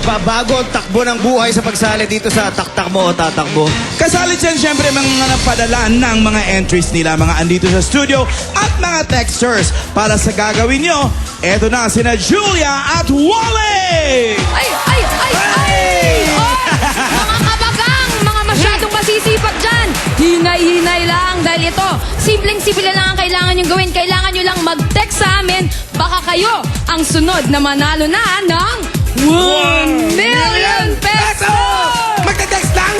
magbabago ang takbo ng buhay sa pagsali dito sa Taktak Mo o Tatakbo. Kasali dyan siyempre mga napadala ng mga entries nila, mga andito sa studio at mga texters. Para sa gagawin nyo, eto na sina Julia at Wally! Ay! Oy! Mga kabagang! Mga masyadong masisipag dyan! Hinay-hinay lang dahil ito, simpleng-simple lang ang kailangan nyo gawin. Kailangan nyo lang mag-text sa amin. Baka kayo ang sunod na manalo na ng 1 million pesos! Magte-text lang!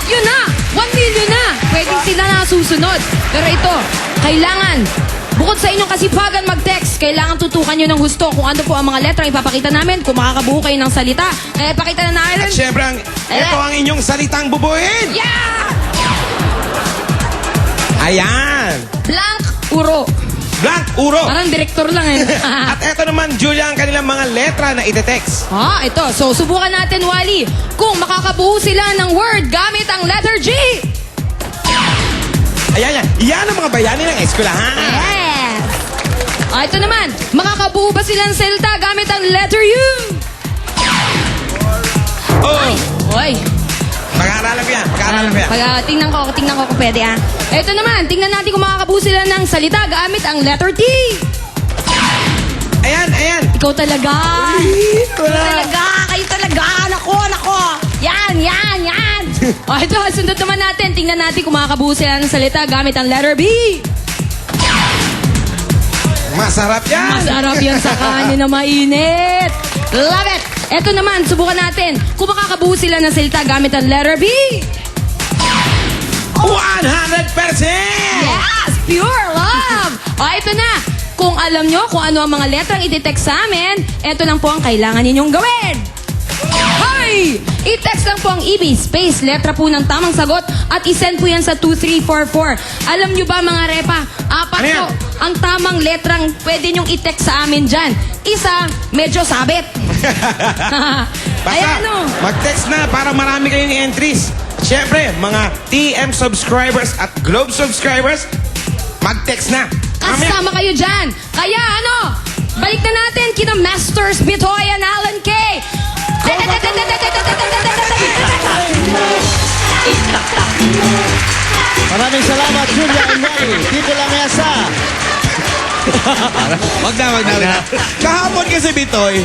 Yun na! 1 million na! Pwedeng sila na susunod. Pero ito, kailangan, bukod sa inyong kasipagan mag-text, kailangan tutukan nyo ng gusto kung ano po ang mga letra ipapakita namin. Kung makakabuo kayo ng salita, pakita na namin. At syempre, ito ang inyong salitang bubuhin! Yeah! Ayan! Blank, uro. Blank, uro! Parang direktor lang eh. At eto naman, Julia, ang kanilang mga letra na ite-text. Ito. So, subukan natin, Wally, kung makakabuo sila ng word gamit ang letter G. Ayan, yan ang mga bayani ng eskwelahan. Yes! Ito naman, makakabuo ba sila ng salita gamit ang letter U? Oh! Oy! Pag-aaralan ko yan, pag-aaralan ko yan. Tingnan ko kung pwede Ito naman, tingnan natin kung makakabuo sila ng salita gamit ang letter T. Ayan. Ikaw talaga. Kayo talaga. Nako. Yan. Ito, sundot naman natin. Tingnan natin kung makakabuo sila ng salita gamit ang letter B. Masarap yan. Masarap yan sa kanin na mainit. Love it. Ito naman, subukan natin kung makakabuo sila ng salita gamit ang letter B. 100%! Yes! Pure love! Ito na. Kung alam nyo kung ano ang mga letrang iti-text sa amin, ito lang po ang kailangan ninyong gawin. Hoy! I-text lang po ang EB, space, letra po ng tamang sagot at isend po yan sa 2344. Alam nyo ba mga repa, apat Ano yan? po ang tamang letrang pwede nyong i-text sa amin dyan. Isa, medyo sabit. Basta, Ayan o. mag-text na para marami kayong entries. Siyempre, mga TM subscribers at Globe subscribers, mag-text na. Kasama kayo dyan. Kaya balik na natin kina Masters Bitoy and Alan K. Maraming salamat, Julia and Wally. Dito lang yasa. Wag na. Kahapon kasi, Bitoy,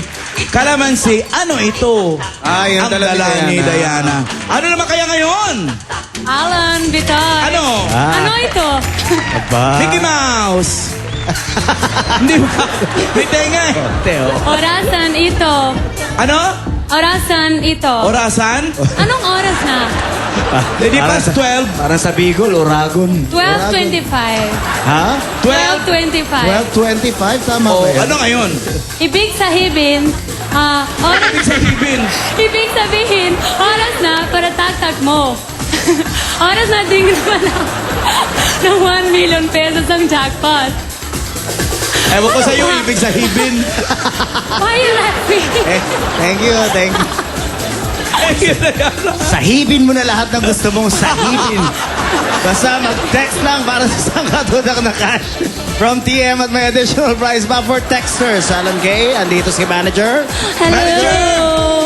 kalamansi, ano ito? Yan Ang talaga dala ni Diana. Diana. Ano naman kaya ngayon? Alan Bitoy. Ano? Ano ito? Aba. Mickey Mouse. Hindi ba? May tenga eh. Teo. Orasan ito. Ano? Orasan ito. Orasan? Anong oras na? Hindi pas 12. Para sa Bicol, Oragon. 12:25. Ha? 12:25. 12:25, tama ba Oh, yan? ano ngayon? Ibig sabihin, Ibig sabihin. ibig sabihin, oras na para taktak mo. Oras na din naman ng 1 million pesos ang jackpot. Ewan ko sa'yo, ibig sabihin. Why are you laughing? Thank you. Sahibin mo na lahat ng gusto mong sahibin. Basta mag-text lang para sa sangkatutak na cash. From TM at may additional prize pa for texters. Alan K, andito si manager. Hello!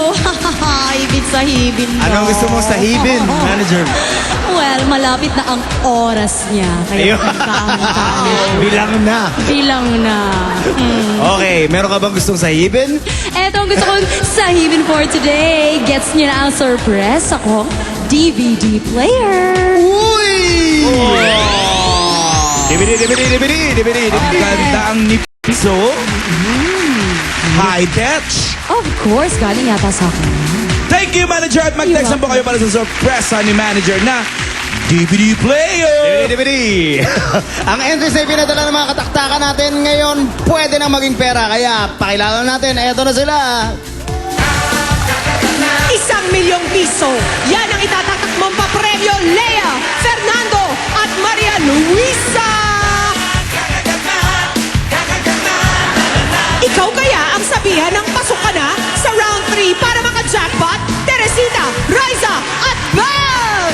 Ibig sahibin mo. Anong gusto mong sahibin, manager? Well, malapit na ang oras niya. Kaya Bilang na. bilang na. Okay, meron ka bang gustong sahibin? Eto ang gusto kong sahibin for today. Gets niyo na ang surprise ako. DVD player. Uy! Dibidi. Ang ganda ang nipiso. High touch. Of course, galing yata sa akin. Thank you, manager. At mag-text na po kayo para sa sorpresa ni manager na DVD player. Dibidi. Ang entries na pinadala ng mga kataktakan natin ngayon, pwede nang maging pera. Kaya pakilala natin, eto na sila. 1 milyong piso. Yan ang itatatak mong papremyo, Lea, Fernando at Maria Luisa. Ikaw kaya ang sabihan ng pasok ka na sa round 3 para maka-jackpot? Teresita, Riza at Belle!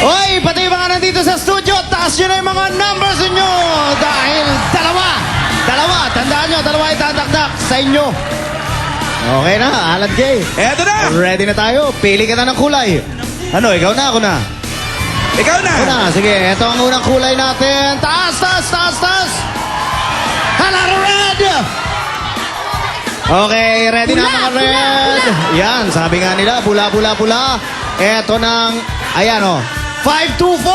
Oy, pati yung mga nandito sa studio, taas nyo na yung mga numbers nyo dahil sa inyo. Okay na, Alan Kay. Eto na! Ready na tayo. Pili ka na ng kulay. Ano, ikaw na, ako na. Ikaw na! Ako na, sige. Ito ang unang kulay natin. Taas, taas, taas, taas. Hala, red! Okay, ready na mga red. Yan, sabi nga nila, pula, pula, pula. Ito ng, ayan o. 5, 2, 4!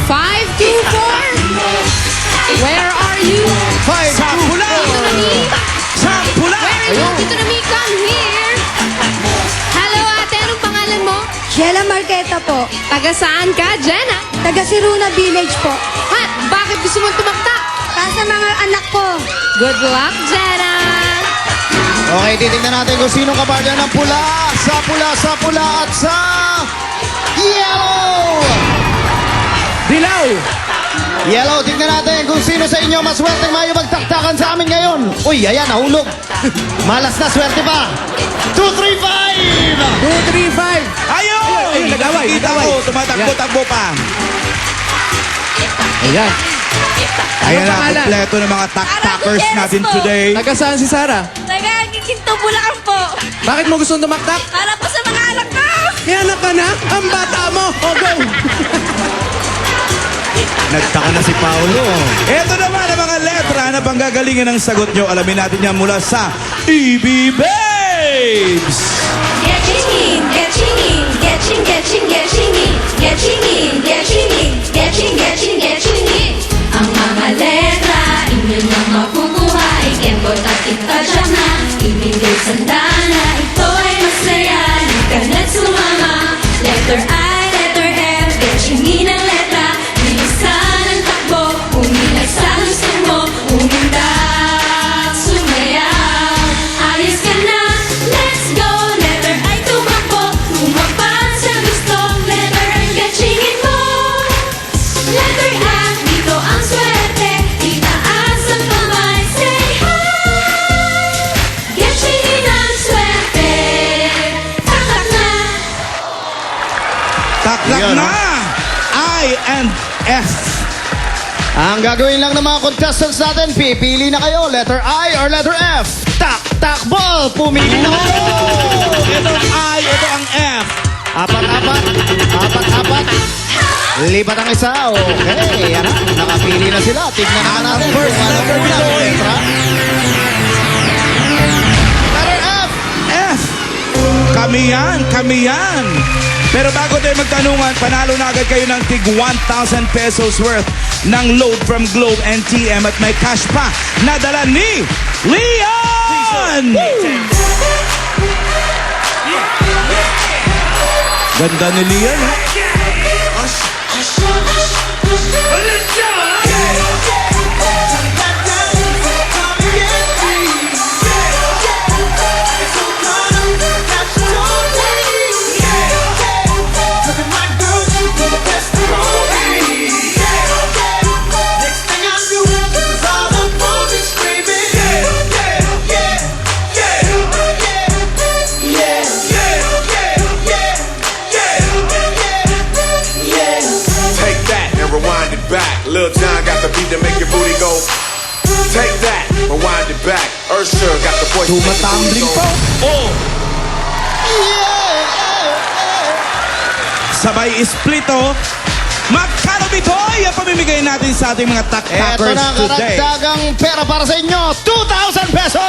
5, 2, 4. Where are you? 5, Sa pula! Dito na me. Sa pula! Where are you? Dito na me. Come here. Hello, ate. Anong pangalan mo? Jella Marqueta po. Taga saan ka, Jenna? Taga Siruna Village po. Ha? Bakit gusto mong tumaktak? Para sa mga anak ko. Good luck, Jenna. Okay, titignan natin kung sino kabarya ng pula, sa pula, at sa yellow! Dilaw! Yellow, tignan natin kung sino sa inyo mas swerte mayo magtaktakan sa amin ngayon. Uy, ayan, nahulog. Malas na swerte pa. 2, 3, 5! 2, 3, 5! Ayun! nag-away, Kita nag-away. ko, tumatakbo-takbo pa. Ayan. Ayan na, pangalan? kompleto ng mga taktakers natin today. Taga saan si Sarah? Taga Ginto Bulacan po. Bakit mo gustong tumaktak? Para po sa mga anak ko. May anak ka na? Ang bata mo! O, go! Nagtaka na si Paolo. Ito naman ang mga letra na panggagalingan ng sagot nyo. Alamin natin yan mula sa EB Babes! Getting in, getting in, getting, getting, getting in, getting in, getting in, getting, getting, getting in. Ang mga letra, inyo nang makukuha, ikembot at itadyak na, ibigay sandana, ito ay masaya, di ka na sumama. Letter I, letter F, getting in ang letra, bilisan ang takbo, uminag sa gusto mo, umindak, sumayaw. Ayos ka na, let's go, letter I tumakbo, lumapad sa gusto, letter I gachingin mo. Letter F, dito ang swerte, itaas ang kamay, say hi. Gachingin ang swerte, tatak na. Taklak Yan, na! I and F. Ang gagawin lang ng mga contestants natin, pipili na kayo, letter I or letter F. Tak, tak, ball! Pumili na kayo! Ito ang I, ito ang F. Apat. Lipat ang isa. Okay, yan na. Nakapili na sila. Tignan naman natin. First Kung ano letter muna, nito ay- letra. Letter F. F. Kami yan. Pero bago tayo magtanungan, panalo na agad kayo ng tig 1,000 pesos worth ng load from Globe and TM at may cash pa na dala ni Leon! Ganda ni Leon, ha? Take that and rewind it back. Lil John got the beat to make your booty go. Take that, rewind it back. Ursher got the voice to make your booty Tumatambling go. po. Oh! Sabay isplito. Magkano bitoy ang pamimigay natin sa ating mga Ito taktakers na ang today? karagdagang pera para sa inyo. 2,000 pesos!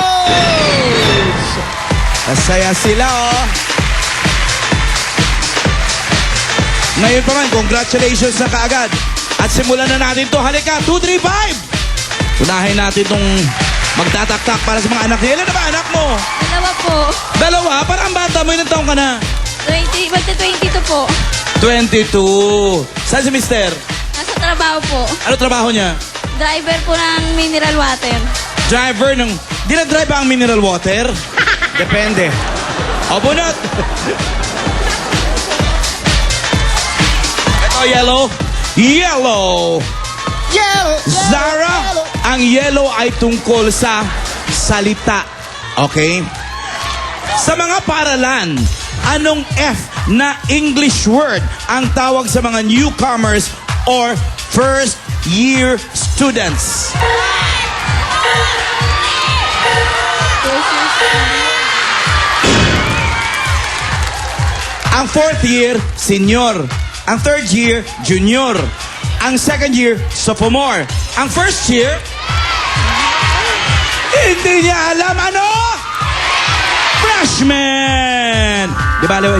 Masaya sila, oh. Ngayon pa man, congratulations na kaagad. At simulan na natin to. Halika, 2, 3, 5! Unahin natin tong magtataktak para sa mga anak niya. Ilan na ba anak mo? Dalawa po. Dalawa? Parang bata mo, ilang taong ka na? 22 po. 22. Saan si mister? Nasa trabaho po. Ano trabaho niya? Driver po ng mineral water. Driver ng... Di na drive ba ang mineral water? Depende. O, bunot! Ito, yellow. Yellow! Yellow! Zara, ang yellow ay tungkol sa salita. Okay? Sa mga paaralan, anong F na English word ang tawag sa mga newcomers or first year students? Ang fourth year, senior. Ang third year, junior. Ang second year, sophomore. Ang first year, hindi niya alam ano? Freshman! Di ba tayo